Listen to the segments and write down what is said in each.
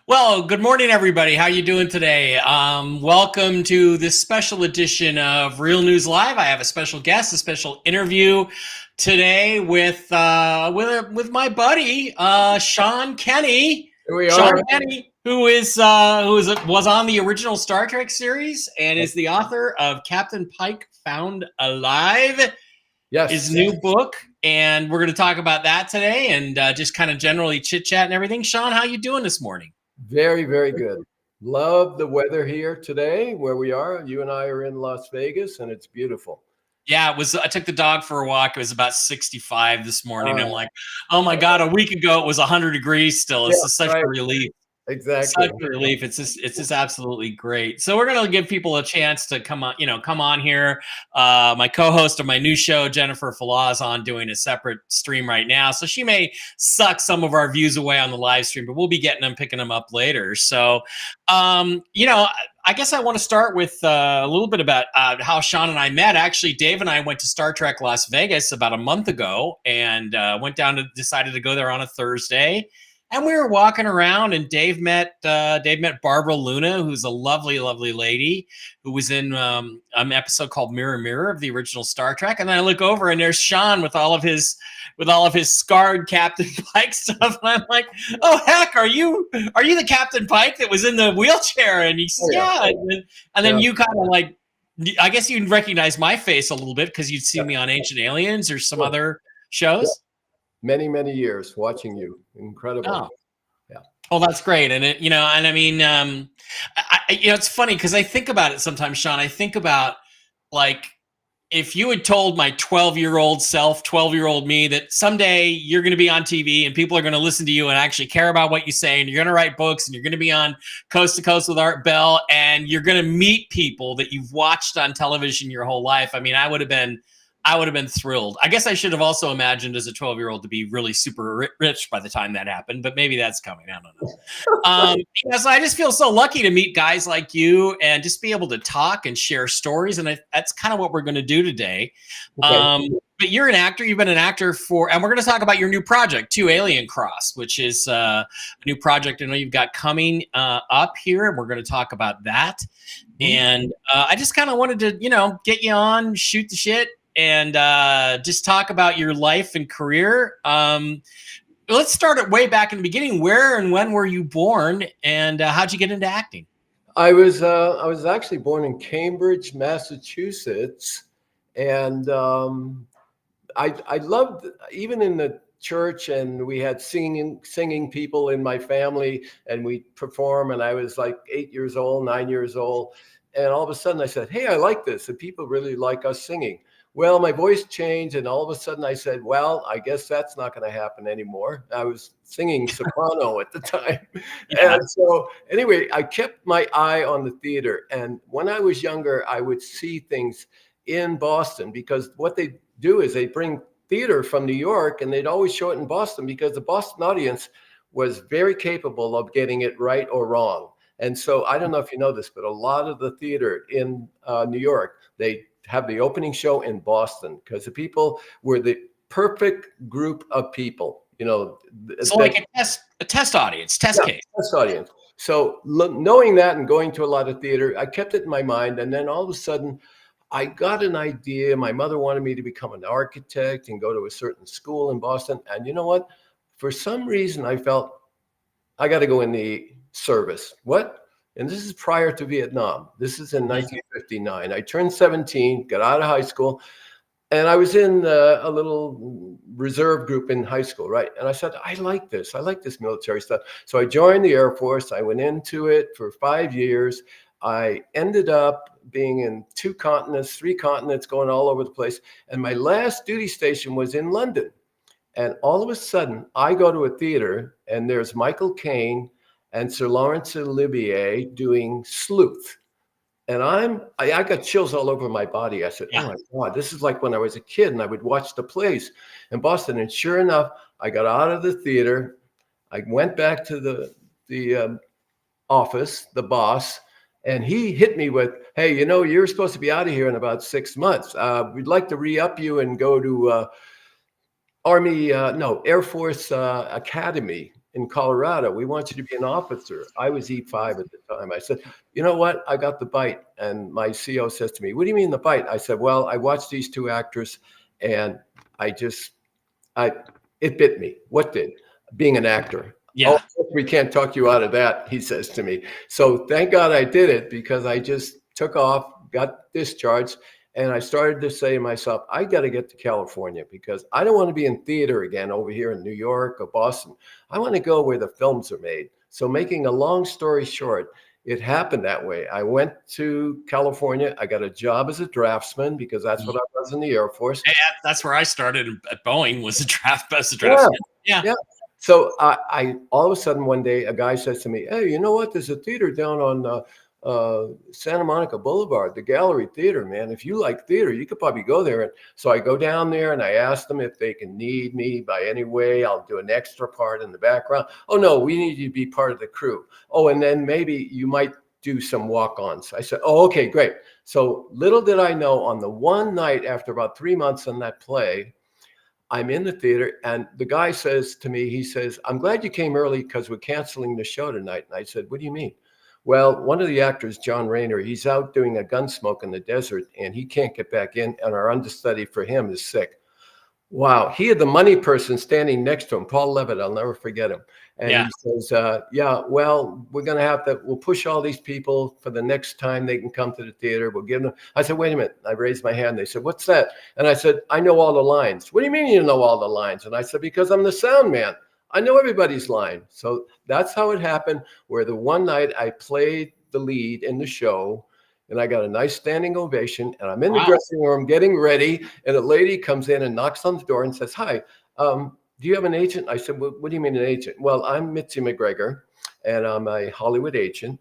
Well, good morning, everybody. How you doing today? Welcome to this special edition of Real News Live. I have a special guest, a special interview today with my buddy Sean Kenney. Here we Sean are. Kenney, was on the original Star Trek series and is the author of Captain Pike Found Alive, his Yes, new book. And we're going to talk about that today and just kind of generally chit chat and everything. Sean, how you doing this morning? very, very good. Love the weather here today where we are. You and I are in Las Vegas and it's beautiful. Yeah, it was. I took the dog for a walk. It was about 65 this morning. I'm Uh, like, oh my God, a week ago it was 100 degrees still. yeah, It's just such right. a relief. Exactly. Such a relief. It's just absolutely great. So we're gonna give people a chance to come on here. My co-host of my new show, Jennifer Falah, is on doing a separate stream right now. So she may suck some of our views away on the live stream, but we'll be picking them up later. So I guess I want to start with a little bit about how Sean and I met. Actually, Dave and I went to Star Trek Las Vegas about a month ago and decided to go there on a Thursday. And we were walking around, and Dave met Barbara Luna, who's a lovely, lovely lady who was in an episode called Mirror Mirror of the original Star Trek. And then I look over, and there's Sean with all of his scarred Captain Pike stuff. And I'm like, "Oh heck, are you the Captain Pike that was in the wheelchair?" And he says, "Yeah." And then you kind of like, I guess you'd recognize my face a little bit because you'd seen me on Ancient Aliens or some other shows. Many, many years watching you. Incredible. Oh. Yeah. Oh, that's great. And and I mean, it's funny because I think about it sometimes, Sean. I think about like if you had told my 12-year-old me that someday you're going to be on TV and people are going to listen to you and actually care about what you say, and you're going to write books and you're going to be on Coast to Coast with Art Bell and you're going to meet people that you've watched on television your whole life. I mean, I would have been thrilled. I guess I should have also imagined as a 12-year-old to be really super rich by the time that happened, but maybe that's coming. I don't know. So I just feel so lucky to meet guys like you and just be able to talk and share stories. And that's kind of what we're going to do today. Okay. But you're an actor. You've been an actor and we're going to talk about your new project too, Alien Cross, which is a new project I know you've got coming up here. And we're going to talk about that. And I just kind of wanted to, get you on, shoot the shit, and just talk about your life and career. Let's start it way back in the beginning. Where and when were you born, and how'd you get into acting? I was actually born in Cambridge, Massachusetts, and I loved, even in the church, and we had singing people in my family, and we perform, and I was like 9 years old, and all of a sudden I said, "Hey, I like this, and people really like us singing." Well, my voice changed, and all of a sudden I said, "Well, I guess that's not going to happen anymore." I was singing soprano at the time. Yeah. And so anyway, I kept my eye on the theater. And when I was younger, I would see things in Boston, because what they do is they bring theater from New York, and they'd always show it in Boston because the Boston audience was very capable of getting it right or wrong. And so I don't know if you know this, but a lot of the theater in New York, they have the opening show in Boston because the people were the perfect group of people, So like a test audience, test case. Test audience. So knowing that and going to a lot of theater, I kept it in my mind. And then all of a sudden I got an idea. My mother wanted me to become an architect and go to a certain school in Boston. And you know what? For some reason, I felt I got to go in the service. What? And this is prior to Vietnam. This is in 1959. I turned 17, got out of high school, and I was in a little reserve group in high school, right? And I said, I like this military stuff. So I joined the Air Force. I went into it for 5 years. I ended up being in 2 continents, 3 continents, going all over the place. And my last duty station was in London. And all of a sudden, I go to a theater, and there's Michael Caine and Sir Laurence Olivier doing Sleuth. And I got chills all over my body. I said, "Oh my God, this is like when I was a kid and I would watch the plays in Boston." And sure enough, I got out of the theater. I went back to the office, the boss, and he hit me with, "Hey, you're supposed to be out of here in about 6 months. We'd like to re-up you and go to Air Force Academy in Colorado. We want you to be an officer. I was E5 at the time. I said, you know what? I got the bite. And my CO says to me, what do you mean the bite? I said, well, I watched these two actors and it bit me. What did? Being an actor. Yeah. Oh, we can't talk you out of that, he says to me. So thank God I did it, because I just took off, got discharged, and I started to say to myself, I got to get to California, because I don't want to be in theater again over here in New York or Boston. I want to go where the films are made. So making a long story short, it happened that way. I went to California. I got a job as a draftsman, because that's what I was in the Air Force. Yeah, that's where I started at Boeing, was a draftsman. Yeah. So I all of a sudden one day, a guy says to me, hey, you know what? There's a theater down on Santa Monica Boulevard, the Gallery Theater, man. If you like theater, you could probably go there. And so I go down there and I ask them if they can need me by any way. I'll do an extra part in the background. Oh, no, we need you to be part of the crew. Oh, and then maybe you might do some walk-ons. I said, oh, okay, great. So little did I know, on the one night after about 3 months on that play, I'm in the theater, and the guy says to me, he says, I'm glad you came early because we're canceling the show tonight. And I said, what do you mean? Well, one of the actors, John Rayner, he's out doing a Gunsmoke in the desert, and he can't get back in, and our understudy for him is sick. Wow. He had the money person standing next to him, Paul Levitt. I'll never forget him. And he says, yeah, well, we'll push all these people for the next time they can come to the theater. We'll give them. I said, wait a minute. I raised my hand. They said, what's that? And I said, I know all the lines. What do you mean you know all the lines? And I said, because I'm the sound man. I know everybody's line. So that's how it happened, where the one night I played the lead in the show, and I got a nice standing ovation, and I'm in the dressing room getting ready, and a lady comes in and knocks on the door and says, hi, do you have an agent? I said, what do you mean an agent? Well, I'm Mitzi McGregor, and I'm a Hollywood agent,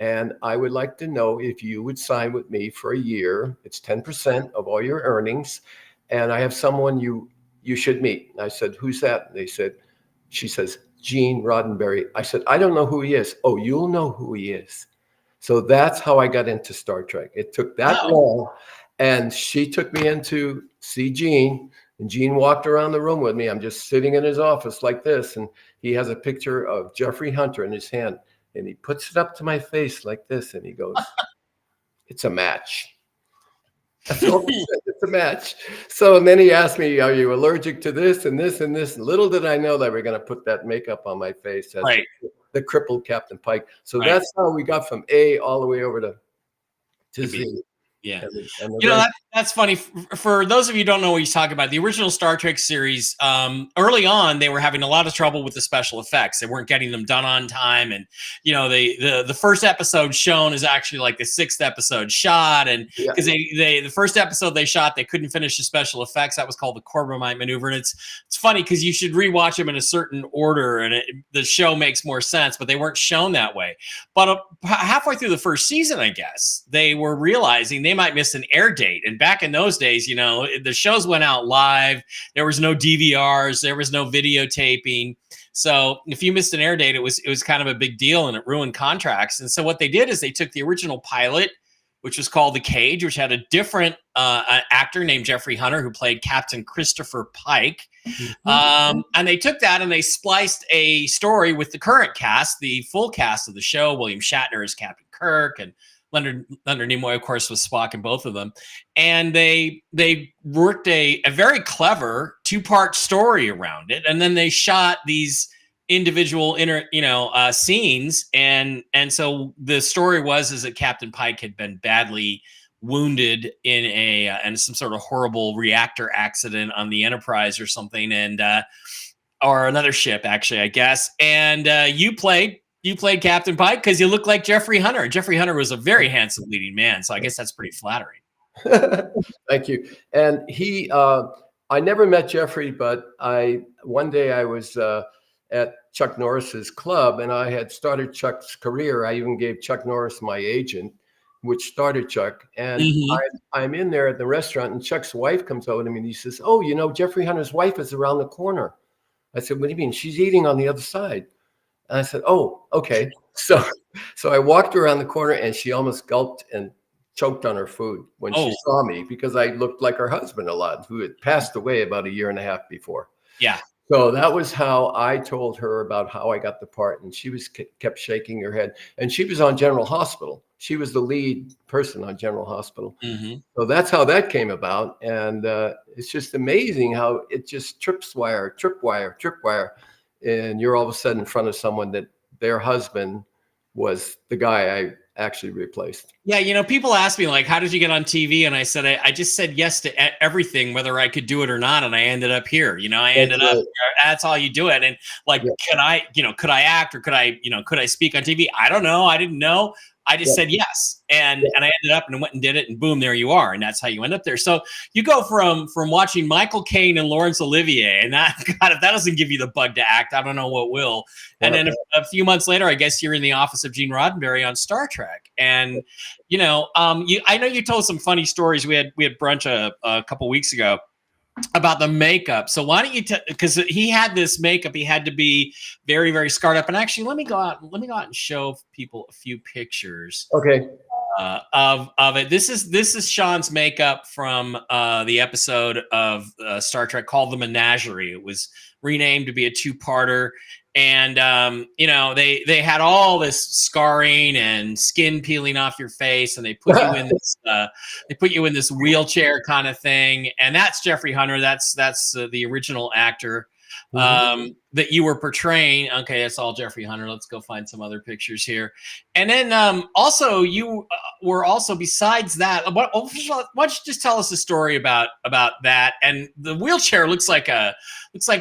and I would like to know if you would sign with me for a year. It's 10% of all your earnings, and I have someone you should meet. And I said, who's that? And she says, Gene Roddenberry. I said, I don't know who he is. Oh, you'll know who he is. So that's how I got into Star Trek. It took that long, and she took me in to see Gene. And Gene walked around the room with me. I'm just sitting in his office like this, and he has a picture of Jeffrey Hunter in his hand, and he puts it up to my face like this, and he goes, it's a match. That's all he said, it's a match. So, and then he asked me, are you allergic to this and this and this? And little did I know they were going to put that makeup on my face as the crippled Captain Pike. So that's how we got from A all the way over to Z. Yeah. That's funny. For those of you who don't know what he's talking about, the original Star Trek series, early on, they were having a lot of trouble with the special effects. They weren't getting them done on time. And, the first episode shown is actually like the 6th episode shot. And because the first episode they shot, they couldn't finish the special effects. That was called the Corbomite maneuver. And it's funny because you should rewatch them in a certain order and the show makes more sense, but they weren't shown that way. But halfway through the first season, I guess, they were realizing they might miss an air date. And back in those days, the shows went out live. There was no DVRs. There was no videotaping. So if you missed an air date, it was kind of a big deal, and it ruined contracts. And so what they did is they took the original pilot, which was called The Cage, which had a different actor named Jeffrey Hunter, who played Captain Christopher Pike. And they took that and they spliced a story with the current cast, the full cast of the show. William Shatner as Captain Kirk, and Leonard Nimoy, of course, was Spock in both of them. And they worked a very clever 2-part story around it. And then they shot these individual scenes. And so the story was that Captain Pike had been badly wounded in some sort of horrible reactor accident on the Enterprise or something, and or another ship, actually, I guess. And you played Captain Pike because you look like Jeffrey Hunter. Jeffrey Hunter was a very handsome leading man, so I guess that's pretty flattering. Thank you. And I never met Jeffrey, but one day I was at Chuck Norris's club, and I had started Chuck's career. I even gave Chuck Norris my agent, which started Chuck. And I'm in there at the restaurant, and Chuck's wife comes over to me, and he says, oh, Jeffrey Hunter's wife is around the corner. I said, what do you mean? She's eating on the other side. And I said, oh, okay. So I walked around the corner, and she almost gulped and choked on her food when she saw me, because I looked like her husband a lot, who had passed away about 1.5 years before. Yeah. So that was how I told her about how I got the part, and she was kept shaking her head. And she was on General Hospital. She was the lead person on General Hospital. Mm-hmm. So that's how that came about. And it's just amazing how it just tripwire, tripwire, tripwire, and you're all of a sudden in front of someone that their husband was the guy I actually replaced. Yeah, you know, people ask me like, "How did you get on TV?" And I said, I just said yes to everything, whether I could do it or not, and I ended up here. You know, I ended That's up. right. That's all you do it. And like, Yeah, could I act or could I speak on TV? I don't know. I didn't know. I just yeah, said yes, yeah. and I ended up and went and did it, and boom, there you are, and that's how you end up there. So you go from watching Michael Caine and Laurence Olivier, and that God, if that doesn't give you the bug to act, I don't know what will. And then a few months later, I guess you're in the office of Gene Roddenberry on Star Trek, and you know, I know you told some funny stories. We had brunch a couple weeks ago about the makeup. So why don't you because he had this makeup, he had to be very, very scarred up. And actually, let me go out and show people a few pictures Okay. of it. This is Sean's makeup from the episode of Star Trek called The Menagerie. It was renamed to be a two-parter. And you know, they had all this scarring and skin peeling off your face, and they put you in this wheelchair kind of thing. And that's Jeffrey Hunter. That's the original actor that you were portraying. Okay, that's all Jeffrey Hunter. Let's go find some other pictures here. And then also you were also, besides that, why don't you just tell us a story about that? And the wheelchair looks like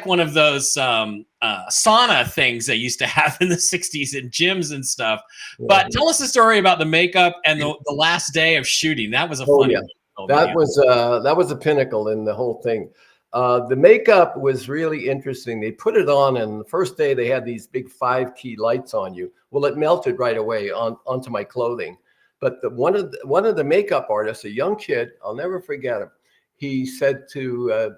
one of those sauna things they used to have in the 60s in gyms and stuff. Yeah. But tell us the story about the makeup and the last day of shooting. That was a funny one. That was a pinnacle in the whole thing. The makeup was really interesting. They put it on, and the first day they had these big 5-key lights on you. Well, it melted right away onto my clothing. But one of the makeup artists, a young kid, I'll never forget him. He said to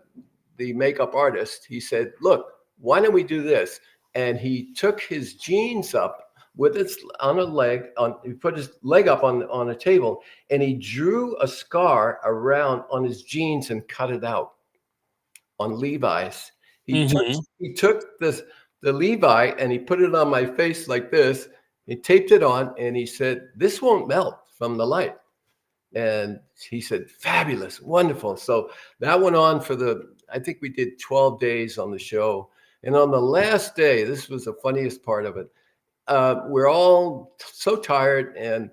the makeup artist, he said, "Look, why don't we do this?" And he took his jeans up with its on a leg on. He put his leg up on a table, and he drew a scar around on his jeans and cut it out. On Levi's. He took the Levi and he put it on my face like this. He taped it on and he said, "This won't melt from the light." And he said, "Fabulous, wonderful." So that went on I think we did 12 days on the show. And on the last day, this was the funniest part of it. We're all so tired, and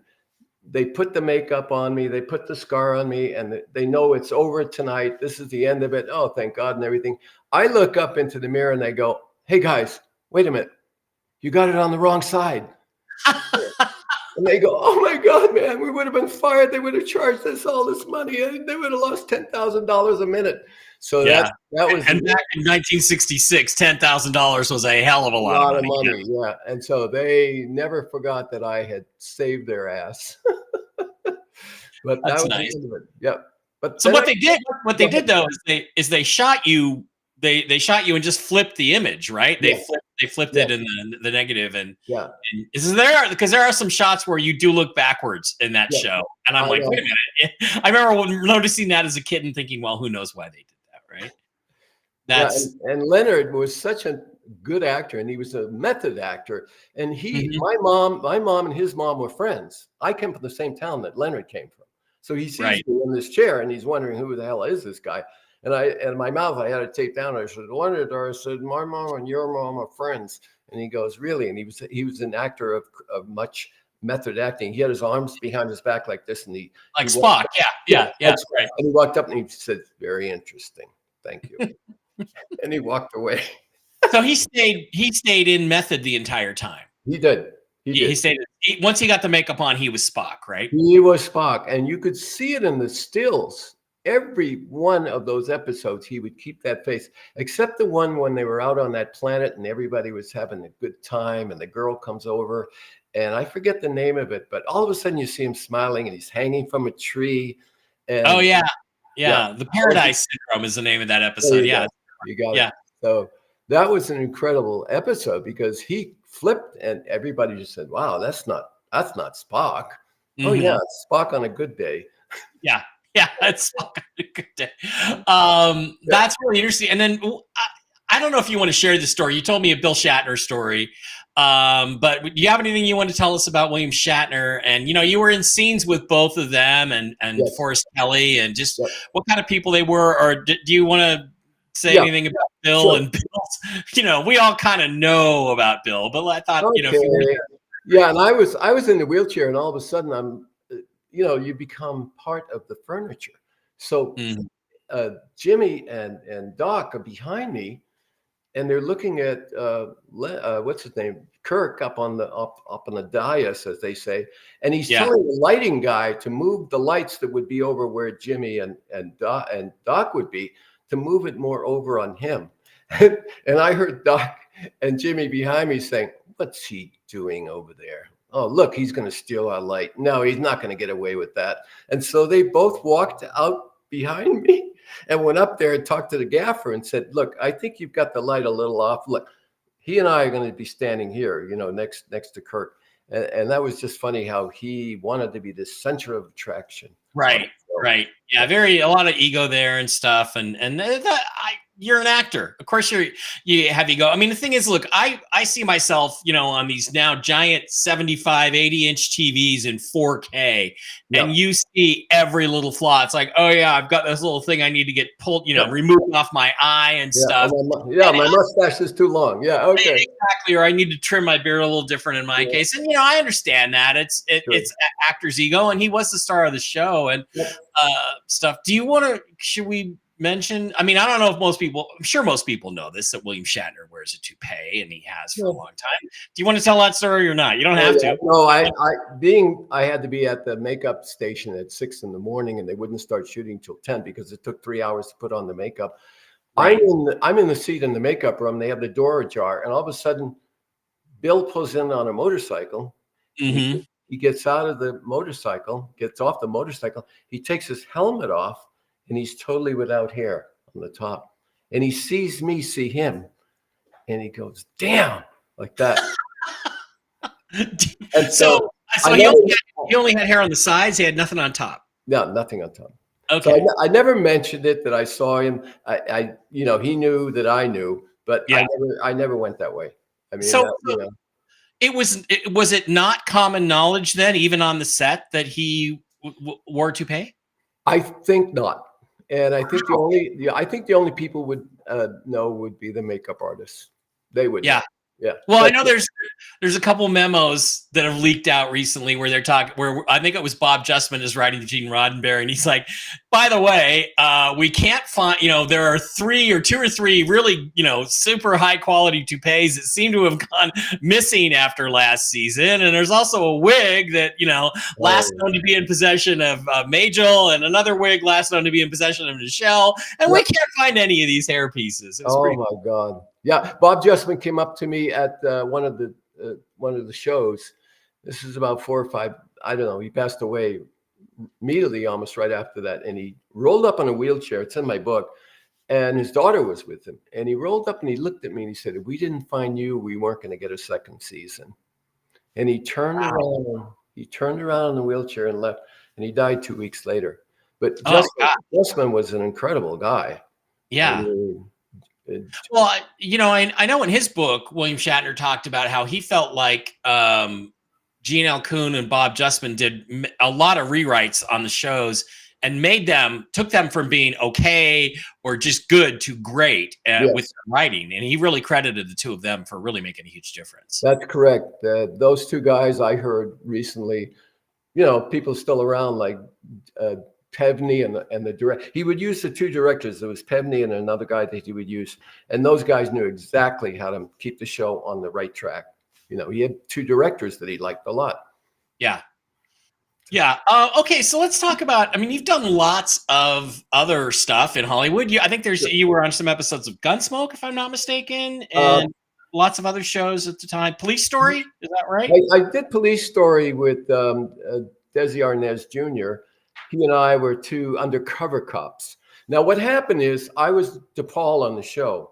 they put the makeup on me, they put the scar on me, and they know it's over tonight. This is the end of it. Oh, thank God, and everything. I look up into the mirror and they go, "Hey guys, wait a minute. You got it on the wrong side." And they go, "Oh my God, man, we would have been fired. They would have charged us all this money, and they would have lost $10,000 a minute." So yeah. that was and back in 1966, $10,000 was a hell of a lot of money. Yeah. And so they never forgot that I had saved their ass. But That's that was nice. the end of it. Yep. But So what they did though is they shot you. They shot you and just flipped the image, right? They flipped it in the negative, and is there, because there are some shots where you do look backwards in that show, and I'm like, wait a minute. I remember noticing that as a kid and thinking, well, who knows why they did that, right? That's and Leonard was such a good actor, and he was a method actor. And my mom and his mom were friends. I came from the same town that Leonard came from. So he sees me in this chair and he's wondering, who the hell is this guy? And my mouth, I had it taped down. I said, "Leonard," I said, "my mom and your mom are friends." And he goes, "Really?" And he was an actor of much method acting. He had his arms behind his back like this, and he Spock. Yeah. That's right. And he walked up and he said, "Very interesting. Thank you." And he walked away. So he stayed in method the entire time. He did. He stayed. Once he got the makeup on, he was Spock, right? He was Spock, and you could see it in the stills. Every one of those episodes, he would keep that face, except the one when they were out on that planet and everybody was having a good time, and the girl comes over, and I forget the name of it, but all of a sudden you see him smiling, and he's hanging from a tree. And the Paradise Syndrome is the name of that episode. Yeah, you got it. So that was an incredible episode because he flipped, and everybody just said, "Wow, that's not Spock." Oh yeah, it's Spock on a good day. Yeah, that's Spock on a good day. That's really interesting. And then I don't know if you want to share the story. You told me a Bill Shatner story, but do you have anything you want to tell us about William Shatner? And you were in scenes with both of them, and Yes. Forrest Kelly, and just Yep. what kind of people they were. Or do you want to say Yeah. anything about Bill Sure. and Bill's? We all kind of know about Bill, but I thought Okay. if you want to, Yeah, and I was in the wheelchair, and all of a sudden you become part of the furniture. So Mhm. Jimmy and Doc are behind me, and they're looking at what's his name, Kirk, up on the dais, as they say, and he's Yeah. telling the lighting guy to move the lights that would be over where Jimmy and Doc would be, to move it more over on him. And I heard Doc and Jimmy behind me saying, "What's he doing over there? Oh, look, he's going to steal our light. No, he's not going to get away with that." And so they both walked out behind me and went up there and talked to the gaffer and said, "Look, I think you've got the light a little off. Look, he and I are going to be standing here, next to Kirk." And that was just funny how he wanted to be the center of attraction. Right. Right. Yeah. A lot of ego there and stuff. And you're an actor. Of course you have ego. I mean, the thing is, look, I see myself, on these now giant 75, 80-inch TVs in 4K, Yep. and you see every little flaw. It's like, oh yeah, I've got this little thing I need to get pulled, Yep. removed off my eye and stuff. My mustache is too long. Yeah. Okay. Exactly. Or I need to trim my beard a little different in my case. And, I understand that it's actor's ego, and he was the star of the show and Yep. stuff. Should we mention, I mean, I don't know if I'm sure most people know this, that William Shatner wears a toupee, and he has for a long time. Do you want to tell that story or not? You don't have to. No, I had to be at the makeup station at 6 a.m, and they wouldn't start shooting till 10 because it took 3 hours to put on the makeup. Right. I'm in the seat in the makeup room. They have the door ajar, and all of a sudden, Bill pulls in on a motorcycle. Mm-hmm. He gets out of the motorcycle, gets off the motorcycle. He takes his helmet off, and he's totally without hair on the top. And he sees me, see him, and he goes, "Damn," like that. And so he only had hair on the sides. He had nothing on top. No, nothing on top. Okay. So I never mentioned it that I saw him. He knew that I knew, but yeah. I never went that way. I mean, was it not common knowledge then, even on the set, that he wore a toupee? I think not. And I think the only people would know would be the makeup artists. They would. Yeah. Know. Yeah. Well, I know there's a couple memos that have leaked out recently where they're talking, where I think it was Bob Justman is writing to Gene Roddenberry, and he's like, by the way, we can't find, there are two or three really, super high quality toupees that seem to have gone missing after last season. And there's also a wig that, last known to be in possession of Majel, and another wig last known to be in possession of Michelle. And we can't find any of these hair pieces. Oh my God. Yeah, Bob Justman came up to me at one of the shows. This is about 4 or 5. I don't know. He passed away immediately, almost right after that, and he rolled up on a wheelchair. It's in my book, and his daughter was with him. And he rolled up and he looked at me and he said, "If we didn't find you, we weren't going to get a second season." And he turned around. He turned around in the wheelchair and left. And he died 2 weeks later. But Justman was an incredible guy. Yeah. Well, I know in his book, William Shatner talked about how he felt like Gene L. Coon and Bob Justman did a lot of rewrites on the shows and took them from being okay or just good to great with their writing. And he really credited the two of them for really making a huge difference. That's correct. Those two guys I heard recently, people still around like Pevney and the director. He would use the two directors. There was Pevney and another guy that he would use. And those guys knew exactly how to keep the show on the right track. He had two directors that he liked a lot. Yeah. Yeah. Okay. So let's talk about, you've done lots of other stuff in Hollywood. I think you were on some episodes of Gunsmoke, if I'm not mistaken, and lots of other shows at the time. Police Story, is that right? I did Police Story with Desi Arnaz Jr. He and I were two undercover cops. Now, what happened is I was DePaul on the show,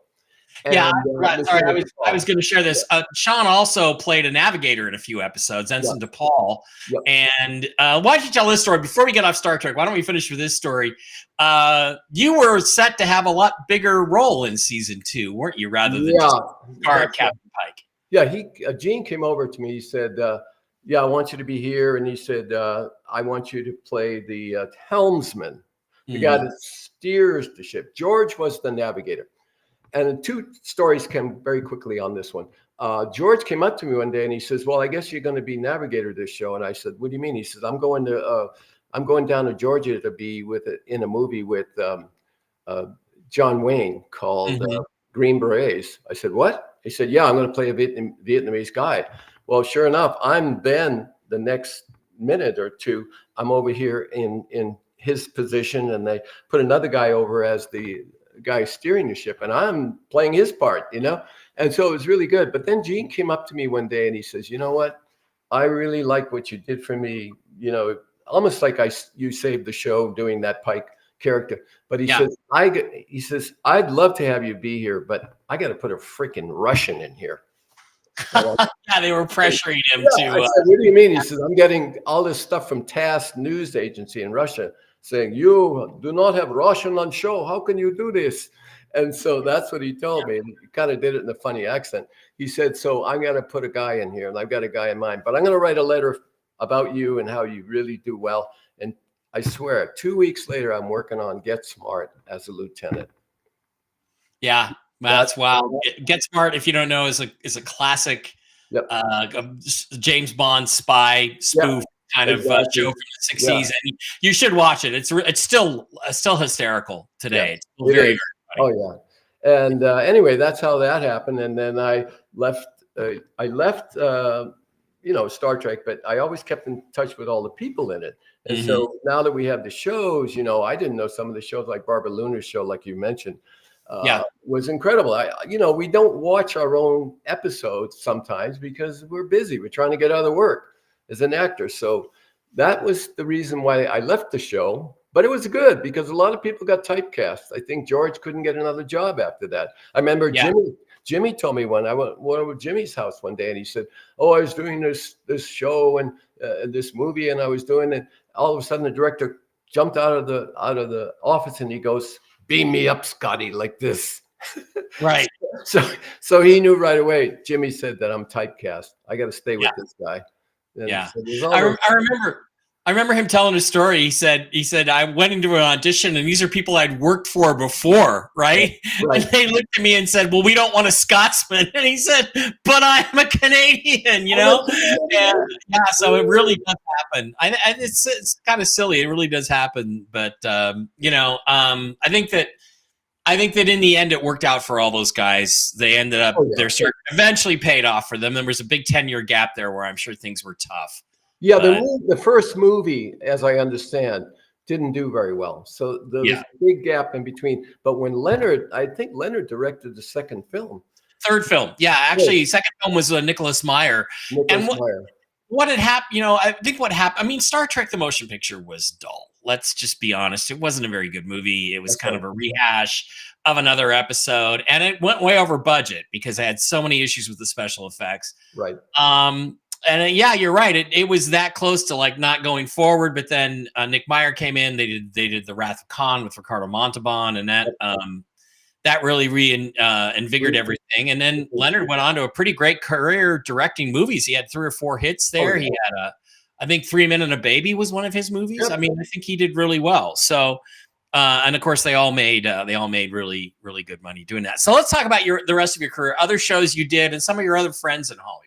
Yeah, And right. Sorry, Mr. I was Paul. going to share this. Sean also played a navigator in a few episodes, Yeah, Ensign DePaul. yeah. And why don't you tell this story before we get off Star Trek? Why don't we finish with this story? You were set to have a lot bigger role in season 2, weren't you? Rather than just Yeah, card that's Captain Pike. yeah. Gene came over to me. He said, "Yeah, I want you to be here," and he said, "I want you to play the helmsman, the guy Mhm. that steers the ship." George was the navigator. And two stories came very quickly on this one. George came up to me one day and he says, "Well, I guess you're going to be navigator this show." And I said, "What do you mean?" He says, I'm going down to Georgia to be in a movie with uh, John Wayne called Mhm. Green Berets." I said, "What?" He said, "Yeah, I'm going to play a Vietnamese guy." Well, sure enough, I'm then the next minute or two, I'm over here in his position, and they put another guy over as the guy steering the ship, and I'm playing his part, and so it was really good. But then Gene came up to me one day and he says, "You know what? I really like what you did for me. Almost like you saved the show doing that Pike character." But he Yeah. says, he says, "I'd love to have you be here, but I got to put a freaking Russian in here." Yeah, they were pressuring him Yeah, I to. said, "What do you mean?" He says, "I'm getting all this stuff from TASS news agency in Russia saying you do not have Russian on show. How can you do this?" And so that's what he told me. And he kind of did it in a funny accent. He said, "So I'm going to put a guy in here, and I've got a guy in mind, but I'm going to write a letter about you and how you really do well." And I swear, 2 weeks later, I'm working on Get Smart as a lieutenant. Yeah, That's that's wow. Get Smart, if you don't know, is a classic yep, James Bond spy yep, spoof kind of exactly. show from the Yeah, '60s, and you should watch it. It's still hysterical yeah, today. It's still it very is. very Oh funny. yeah. And anyway, that's how that happened. And then I left. I left. Star Trek, but I always kept in touch with all the people in it. And Mhm. so now that we have the shows, I didn't know some of the shows like Barbara Luna's show, like you mentioned, Yeah, was incredible. We don't watch our own episodes sometimes because we're busy. We're trying to get other work as an actor. So that was the reason why I left the show. But it was good because a lot of people got typecast. I think George couldn't get another job after that. I remember yeah. Jimmy told me when I went over to Jimmy's house one day, and he said, "Oh, I was doing this show and this movie, and I was doing it." All of a sudden, the director jumped out of the office, and he goes, "Beam me up, Scotty, like this." Right. So he knew right away. Jimmy said that I'm typecast. I got to stay Yeah. with this guy. And Yeah. so there's all those. I remember him telling a story. He said I went into an audition and these are people I'd worked for before, right? And Right. they looked at me and said, "Well, we don't want a Scotsman." And he said, "But I'm a Canadian, you know?" And yeah, so it really does happen. It's kind of silly. It really does happen, but I think that in the end, it worked out for all those guys. They ended up, Oh yeah. their search eventually paid off for them. There was a big 10-year gap there where I'm sure things were tough. Yeah, But the first movie, as I understand, didn't do very well. So there was yeah, a big gap in between. But when I think Leonard directed the second film, third film. Yeah, yes, actually, second film was Nicholas Meyer. And Nicholas Meyer. what had happened, I think what happened, I mean, Star Trek the Motion Picture was dull. Let's just be honest. It wasn't a very good movie. It was That's kind right. of a rehash of another episode. And it went way over budget because I had so many issues with the special effects. Right. Yeah, you're right. It was that close to like not going forward, but then Nick Meyer came in. They did the Wrath of Khan with Ricardo Montalban, and that really invigorated everything. And then Leonard went on to a pretty great career directing movies. He had 3 or 4 hits there. Oh, yeah. He had I think 3 Men and a Baby was one of his movies. Yep. I mean, I think he did really well. So, and of course, they all made really really good money doing that. So let's talk about the rest of your career, other shows you did, and some of your other friends in Hollywood.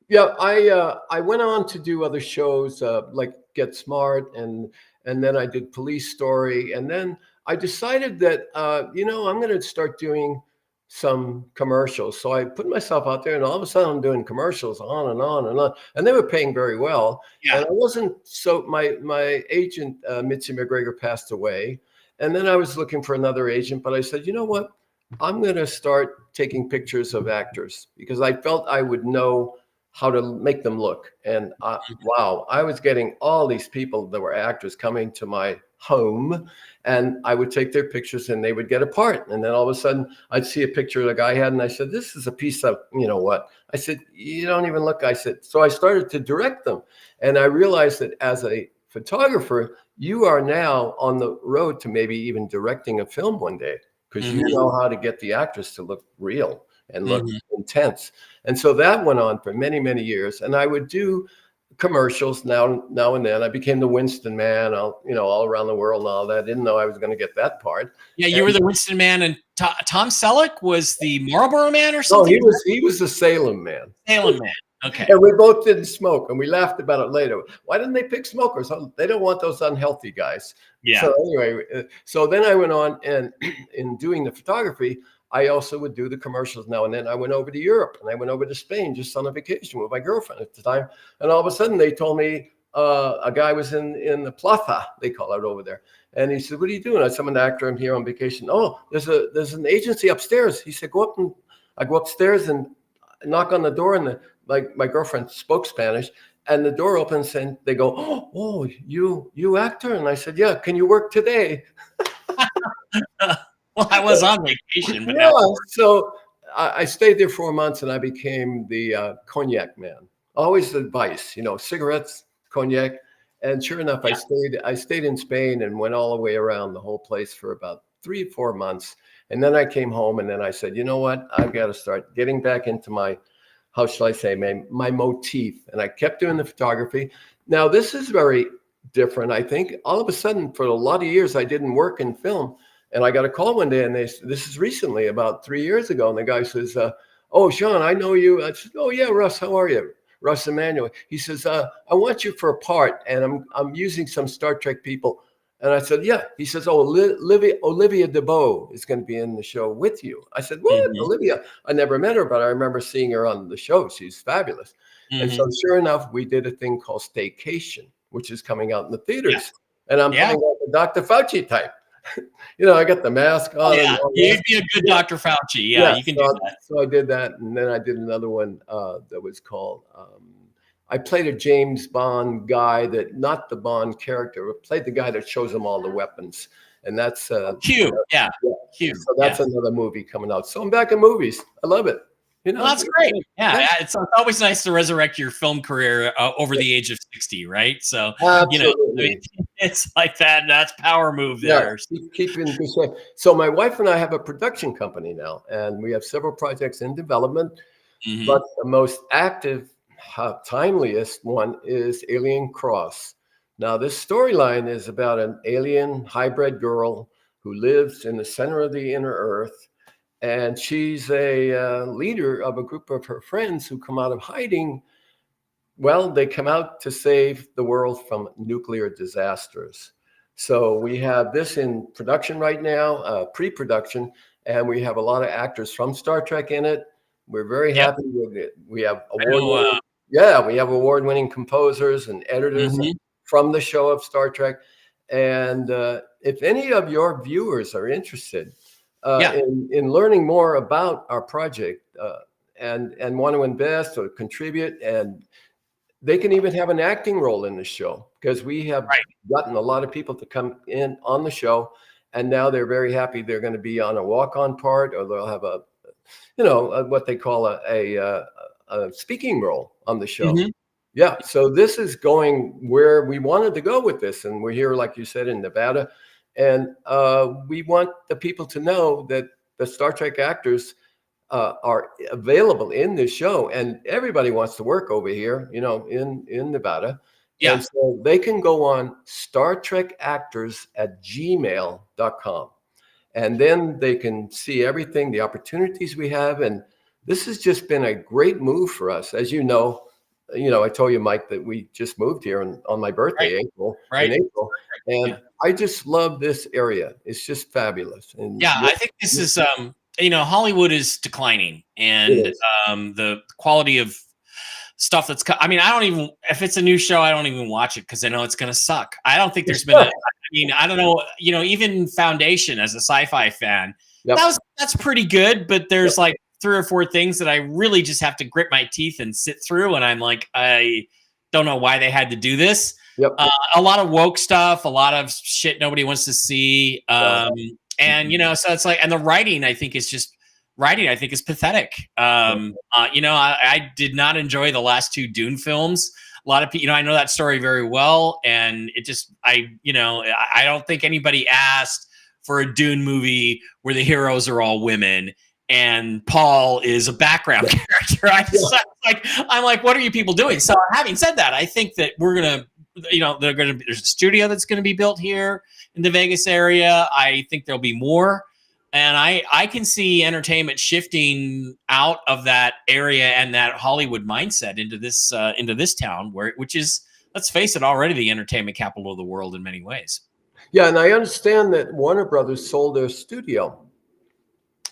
Yeah, I went on to do other shows like Get Smart, and then I did Police Story, and then I decided that I'm going to start doing some commercials. So I put myself out there, and all of a sudden I'm doing commercials on and on and on, and they were paying very well. Yeah. And I wasn't so my agent Mitzi McGregor passed away, and then I was looking for another agent, but I said, you know what, I'm going to start taking pictures of actors because I felt I would know how to make them look. And wow, I was getting all these people that were actors coming to my home, and I would take their pictures and they would get a part. And then all of a sudden I'd see a picture the guy had and I said, this is a piece of, you know what? I said, you don't even look. I said, so I started to direct them. And I realized that as a photographer, you are now on the road to maybe even directing a film one day, because you know how to get the actors to look real and look intense. And so that went on for many, many years. And I would do commercials now and then. I became the Winston man, all around the world and all that. I didn't know I was going to get that part. Yeah, you were the Winston man, and Tom Selleck was the Marlboro man or No, something? he was the Salem man. Salem man. Okay. And we both didn't smoke, and we laughed about it later. Why didn't they pick smokers? They don't want those unhealthy guys. Yeah. So anyway, so then I went on, and in doing the photography, I also would do the commercials now and then. I went over to Europe, and I went over to Spain just on a vacation with my girlfriend at the time. And all of a sudden they told me a guy was in the plaza, they call it over there. And he said, what are you doing? I said, I'm an actor. I'm here on vacation. Oh, there's an agency upstairs. He said, go up. And I go upstairs and knock on the door, and my girlfriend spoke Spanish, and the door opens and they go, oh, you actor? And I said, yeah, can you work today? Well, I was on vacation, but yeah. So I stayed there 4 months, and I became the cognac man. Always advice, cigarettes, cognac. And sure enough, Yeah. I stayed in Spain and went all the way around the whole place for about 3 or 4 months. And then I came home, and then I said, you know what? I've got to start getting back into my, how shall I say, my motif. And I kept doing the photography. Now, this is very different, I think. All of a sudden, for a lot of years, I didn't work in film. And I got a call one day, and this is recently, about 3 years ago. And the guy says, oh, Sean, I know you. I said, oh, yeah, Russ, how are you? Russ Emanuel. He says, I want you for a part, and I'm using some Star Trek people. And I said, yeah. He says, oh, Olivia DeBeau is going to be in the show with you. I said, what? Olivia? I never met her, but I remember seeing her on the show. She's fabulous. And so sure enough, we did a thing called Staycation, which is coming out in the theaters. Yeah. And I'm coming out the Dr. Fauci type. I got the mask on. Yeah, you'd be a good Dr. Fauci. Yeah, you can do that. So I did that. And then I did another one that was called, I played a James Bond guy not the Bond character, but played the guy that shows him all the weapons. And that's Q. Yeah. Q. So that's another movie coming out. So I'm back in movies. I love it. Well, that's great. Yeah, it's always nice to resurrect your film career over the age of 60, right? So absolutely. It's like that. That's power move there. Yeah, keep in good shape. So my wife and I have a production company now, and we have several projects in development. But the most active, timeliest one is Alien Cross. Now, this storyline is about an alien hybrid girl who lives in the center of the inner Earth. And she's a leader of a group of her friends who come out of hiding. Well, they come out to save the world from nuclear disasters. So we have this in production right now, pre-production, and we have a lot of actors from Star Trek in it. We're very happy with it. We have award-winning composers and editors from the show of Star Trek. And if any of your viewers are interested, in learning more about our project and want to invest or contribute, and they can even have an acting role in the show, because we have gotten a lot of people to come in on the show, and now they're very happy they're going to be on a walk-on part, or they'll have what they call a speaking role on the show. Yeah, so this is going where we wanted to go with this, and we're here, like you said, in Nevada. And we want the people to know that the Star Trek actors are available in this show, and everybody wants to work over here, in Nevada. Yeah. And so they can go on StarTrekActors@gmail.com, and then they can see everything, the opportunities we have. And this has just been a great move for us. As you know, I told you, Mike, that we just moved here on my birthday, in April. And I just love this area. It's just fabulous. And I think this is, Hollywood is declining, and the quality of stuff that's, I don't even, if it's a new show, I don't even watch it, because I know it's going to suck. I don't think there's been, I don't know, even Foundation, as a sci-fi fan, that's pretty good, but there's like 3 or 4 things that I really just have to grit my teeth and sit through. And I'm like, I don't know why they had to do this. Yep. A lot of woke stuff, a lot of shit nobody wants to see. And, you know, so it's like, and the writing, I think is pathetic. You know, I did not enjoy the last 2 Dune films. A lot of people, you know, I know that story very well. And it just, I don't think anybody asked for a Dune movie where the heroes are all women and Paul is a background character. I'm like, what are you people doing? So having said that, I think that we're going to, you know, there's a studio that's going to be built here in the Vegas area. I think there'll be more. And I can see entertainment shifting out of that area and that Hollywood mindset into this town, which is, let's face it, already the entertainment capital of the world in many ways. Yeah, and I understand that Warner Brothers sold their studio.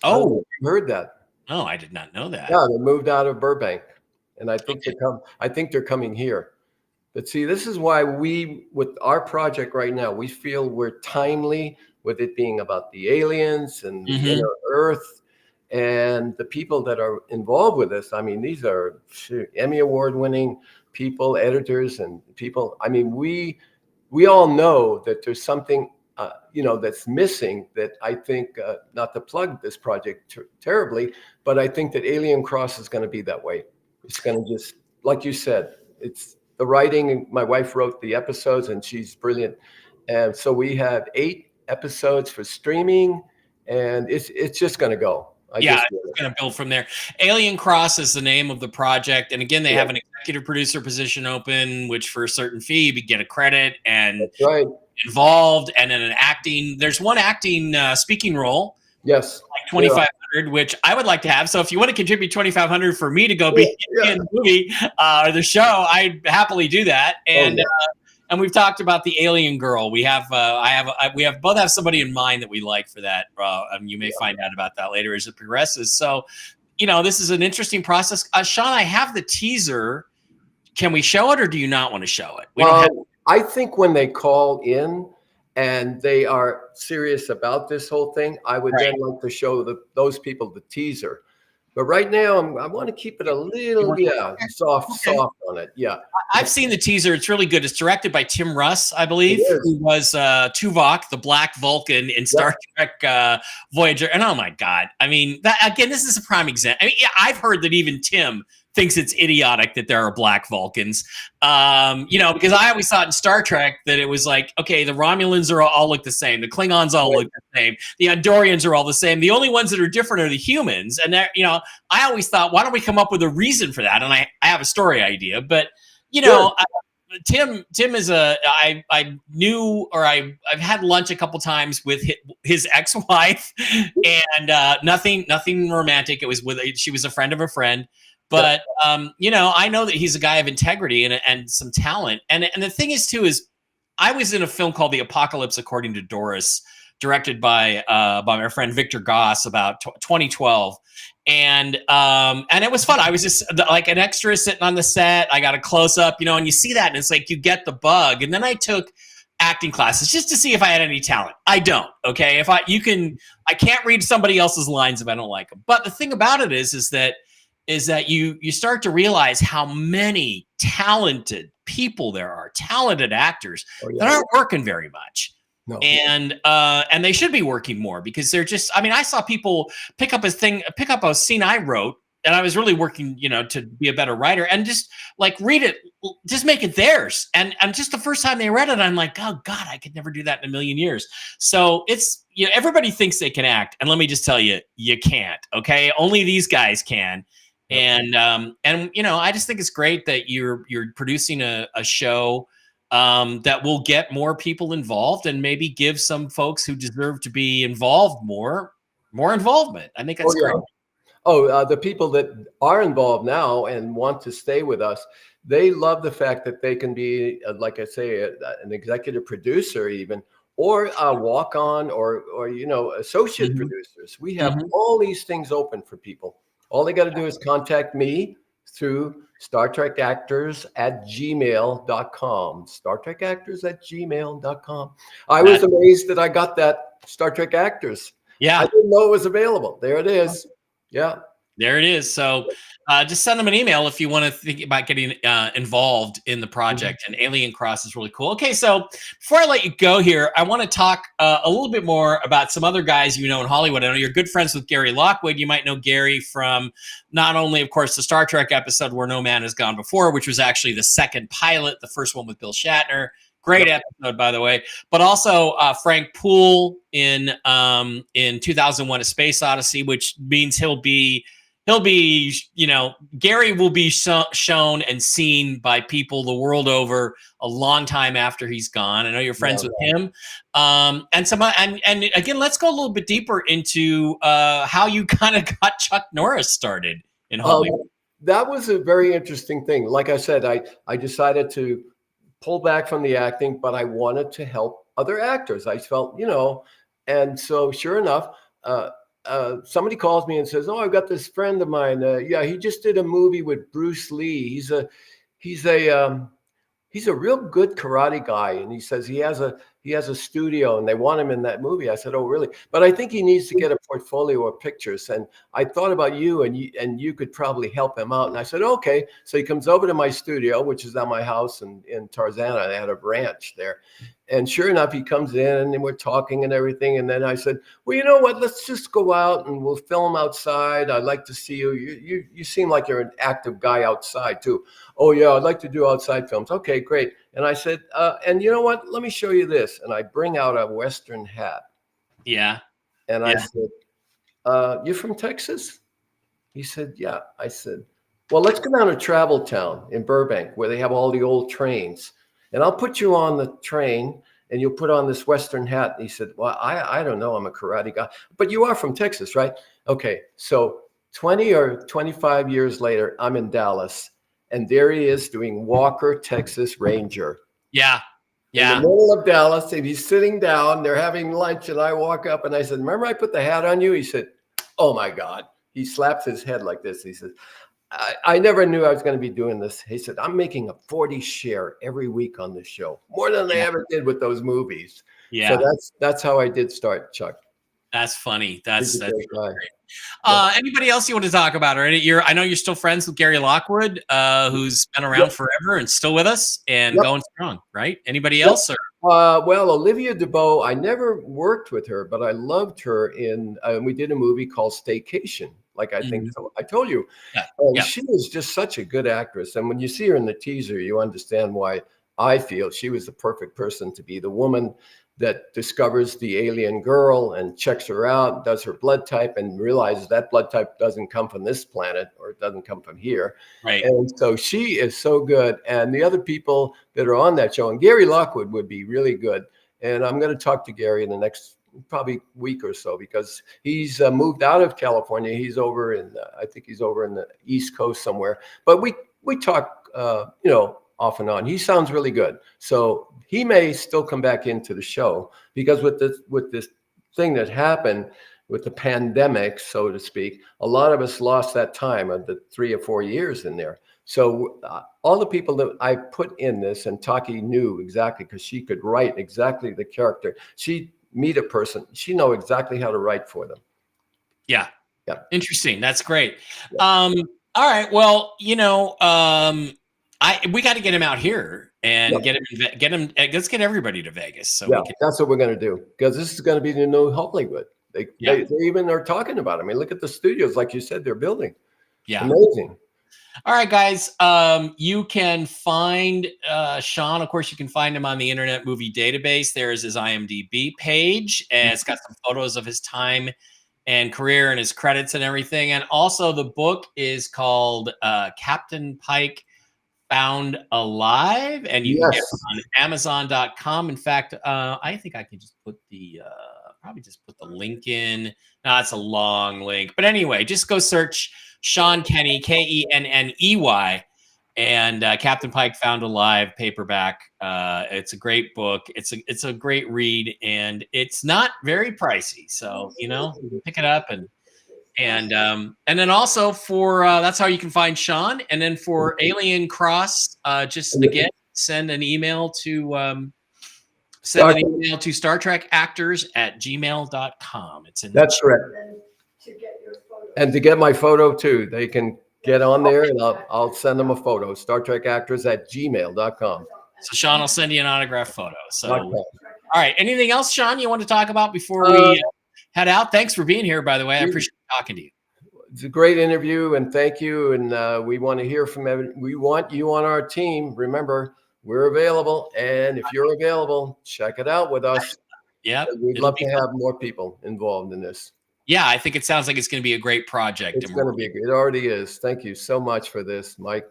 Oh, you heard that? Oh, I did not know that. Yeah, they moved out of Burbank, and I think they're coming here. But see, this is why with our project right now, we feel we're timely with it being about the aliens and the inner Earth and the people that are involved with this. I mean, these are Emmy Award-winning people, editors, and people. I mean, we all know that there's something, you know, that's missing. That I think, not to plug this project terribly, but I think that Alien Cross is going to be that way. It's going to just, like you said, it's. The writing, my wife wrote the episodes and she's brilliant. And so we have 8 episodes for streaming and it's just going to go. It's going to build from there. Alien Cross is the name of the project. And again, they have an executive producer position open, which for a certain fee, you get a credit and involved. And then there's one acting speaking role. Yes. Like 2,500, which I would like to have. So if you want to contribute 2,500 for me to go be in the movie or the show, I'd happily do that. And and we've talked about the alien girl. We have we both have somebody in mind that we like for that. And you may find out about that later as it progresses. So, you know, this is an interesting process. Sean, I have the teaser. Can we show it or do you not want to show it? We don't have. I think when they call in and they are serious about this whole thing, I would then like to show those people the teaser. But right now, I want to keep it a little, soft on it. Yeah. I've seen the teaser. It's really good. It's directed by Tim Russ, I believe, who was Tuvok, the Black Vulcan in Star Trek Voyager. And oh my God. I mean, this is a prime example. I mean, I've heard that even Tim thinks it's idiotic that there are Black Vulcans. You know, because I always thought in Star Trek that it was like, okay, the Romulans all look the same. The Klingons all look the same. The Andorians are all the same. The only ones that are different are the humans. And that, you know, I always thought, why don't we come up with a reason for that? And I have a story idea, but you know, Tim is I knew, or I've had lunch a couple times with his ex-wife and nothing romantic. It was she was a friend of a friend. But, you know, I know that he's a guy of integrity and some talent. And the thing is, too, is I was in a film called The Apocalypse According to Doris, directed by my friend Victor Goss about 2012. And it was fun. I was just like an extra sitting on the set. I got a close up, you know, and you see that and it's like you get the bug. And then I took acting classes just to see if I had any talent. I don't. Okay. I can't read somebody else's lines if I don't like them. But the thing about it is that you start to realize how many talented people there are, talented actors that aren't working very much. No. And they should be working more because they're just, I mean, I saw people pick up a scene I wrote and I was really working, you know, to be a better writer and just like read it, just make it theirs. And just the first time they read it, I'm like, oh God, I could never do that in a million years. So it's, you know, everybody thinks they can act. And let me just tell you, you can't. Okay. Only these guys can. And you know, I just think it's great that you're producing a show that will get more people involved and maybe give some folks who deserve to be involved more involvement. I think that's great. The people that are involved now and want to stay with us, they love the fact that they can be, like I say, an executive producer even, or a walk-on or you know, associate producers. We have all these things open for people. All they got to do is contact me through StarTrekActors@gmail.com. StarTrekActors@gmail.com. I was amazed that I got that Star Trek Actors. Yeah. I didn't know it was available. There it is. Yeah. There it is. So just send them an email if you want to think about getting involved in the project. And Alien Cross is really cool. Okay, so before I let you go here, I want to talk a little bit more about some other guys you know in Hollywood. I know you're good friends with Gary Lockwood. You might know Gary from not only, of course, the Star Trek episode Where No Man Has Gone Before, which was actually the second pilot, the first one with Bill Shatner. Great episode, by the way. But also Frank Poole in 2001: A Space Odyssey, which means he'll be, Gary will be shown and seen by people the world over a long time after he's gone. I know you're friends with him. And again, let's go a little bit deeper into how you kind of got Chuck Norris started in Hollywood. That was a very interesting thing. Like I said, I decided to pull back from the acting, but I wanted to help other actors. I felt, and so sure enough, somebody calls me and says, "Oh, I've got this friend of mine. He just did a movie with Bruce Lee. He's a real good karate guy, and he says he has a studio, and they want him in that movie." I said, "Oh, really? But I think he needs to get a portfolio of pictures, and I thought about you, and you could probably help him out." And I said, "Okay." So he comes over to my studio, which is at my house in Tarzana. I had a ranch there. And sure enough, he comes in and we're talking and everything. And then I said, "Well, you know what? Let's just go out and we'll film outside. I'd like to see you. You seem like you're an active guy outside too." "Oh yeah, I'd like to do outside films." "Okay, great." And I said, "And you know what? Let me show you this." And I bring out a Western hat. Yeah. And I said, "You're from Texas?" He said, "Yeah." I said, "Well, let's go down to Travel Town in Burbank where they have all the old trains. And I'll put you on the train and you'll put on this Western hat." And he said, "Well, I don't know. I'm a karate guy." "But you are from Texas, right?" Okay. So 20 or 25 years later, I'm in Dallas and there he is doing Walker, Texas Ranger. Yeah. In the middle of Dallas, and he's sitting down, they're having lunch, and I walk up and I said, "Remember I put the hat on you?" He said, "Oh my God." He slaps his head like this. He says, I never knew I was going to be doing this." He said, "I'm making a 40 share every week on this show, more than I ever did with those movies." Yeah. So that's how I did start, Chuck. That's funny. That's Really great. Anybody else you want to talk about? Or I know you're still friends with Gary Lockwood, who's been around forever and still with us and going strong, right? Anybody else? Or? Well, Olivia DeBow, I never worked with her, but I loved her in, we did a movie called Staycation. Like I think I told you. She was just such a good actress. And when you see her in the teaser, you understand why I feel she was the perfect person to be the woman that discovers the alien girl and checks her out, does her blood type, and realizes that blood type doesn't come from this planet or it doesn't come from here. Right. And so she is so good. And the other people that are on that show, and Gary Lockwood would be really good. And I'm going to talk to Gary in the next probably week or so because he's moved out of California. He's over in, I think he's over in the East Coast somewhere. But we talk, off and on. He sounds really good. So he may still come back into the show because with this thing that happened with the pandemic, so to speak, a lot of us lost that time of the 3 or 4 years in there. So all the people that I put in this, and Taki knew exactly because she could write exactly the character. She'd meet a person, she know exactly how to write for them. Yeah. Interesting. That's great. Yeah. All right. Well, we got to get him out here and get him. Let's get everybody to Vegas. So that's what we're going to do because this is going to be the new Hollywood. They even are talking about it. I mean, look at the studios, like you said, they're building. Yeah, amazing. All right, guys. You can find Sean. Of course, you can find him on the Internet Movie Database. There's his IMDb page, and it's got some photos of his time and career and his credits and everything. And also, the book is called Captain Pike Found Alive, and you can get it on Amazon.com. In fact, I think I can just put probably just put the link in. No, it's a long link, but anyway, just go search Sean Kenney, Kenney, and Captain Pike Found Alive paperback. It's a great book. It's a great read, and it's not very pricey. So you can pick it up and then also for that's how you can find Sean. And then for Alien Cross, just again send an email to StarTrekActors@gmail.com. It's in that's correct. To get your photos. And to get my photo too, they can get on there and I'll send them a photo. StarTrekActors@gmail.com. So Sean will send you an autographed photo. So, .com. all right. Anything else, Sean, you want to talk about before we head out? Thanks for being here, by the way. I appreciate talking to you. It's a great interview, and thank you. And we want to hear from everyone. We want you on our team. Remember, we're available, and if you're available, check it out with us. Yeah, we'd love to have more people involved in this. Yeah, I think it sounds like it's going to be a great project. It's going to be. It already is. Thank you so much for this, Mike.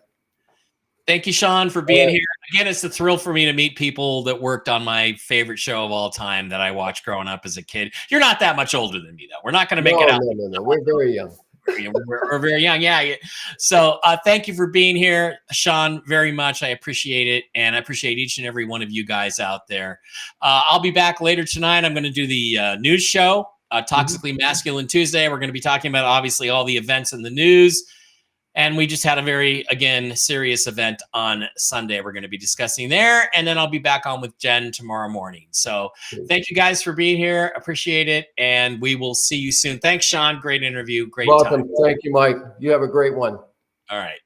Thank you, Sean, for being here. Again, it's a thrill for me to meet people that worked on my favorite show of all time that I watched growing up as a kid. You're not that much older than me, though. We're not going to make it out. No. We're very young. We're very young. Yeah. So thank you for being here, Sean, very much. I appreciate it. And I appreciate each and every one of you guys out there. I'll be back later tonight. I'm going to do the news show, Toxically Masculine Tuesday. We're going to be talking about, obviously, all the events in the news. And we just had a very, again, serious event on Sunday we're going to be discussing there. And then I'll be back on with Jen tomorrow morning. So thank you guys for being here. Appreciate it. And we will see you soon. Thanks, Sean. Great interview. Great Welcome. time. Thank you, Mike. You have a great one. All right.